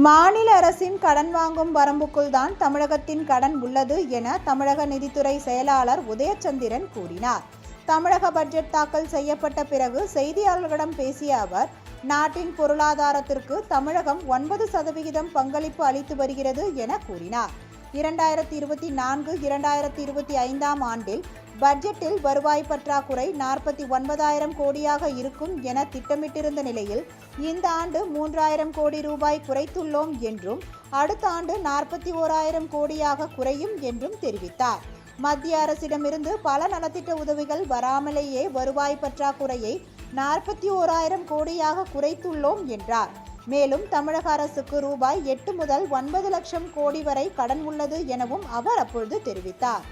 மாநில அரசின் கடன் வாங்கும் வரம்புக்குள் தான் தமிழகத்தின் கடன் உள்ளது என தமிழக நிதித்துறை செயலாளர் உதயச்சந்திரன் கூறினார். தமிழக பட்ஜெட் தாக்கல் செய்யப்பட்ட பிறகு செய்தியாளர்களிடம் பேசிய அவர், நாட்டின் பொருளாதாரத்திற்கு தமிழகம் 9% பங்களிப்பு அளித்து வருகிறது என கூறினார். 2024-2025 ஆண்டில் பட்ஜெட்டில் வருவாய் பற்றாக்குறை 49,000 கோடியாக இருக்கும் என திட்டமிட்டிருந்த நிலையில் இந்த ஆண்டு 3,000 கோடி ரூபாய் குறைத்துள்ளோம் என்றும் அடுத்த ஆண்டு 41,000 கோடியாக குறையும் என்றும் தெரிவித்தார். மத்திய அரசிடமிருந்து பல நலத்திட்ட உதவிகள் வராமலேயே வருவாய் பற்றாக்குறையை 41,000 கோடியாக குறைத்துள்ளோம் என்றார். மேலும் தமிழக அரசுக்கு ரூபாய் 8 முதல் 9 லட்சம் கோடி வரை கடன் உள்ளது எனவும் அவர் அப்பொழுது தெரிவித்தார்.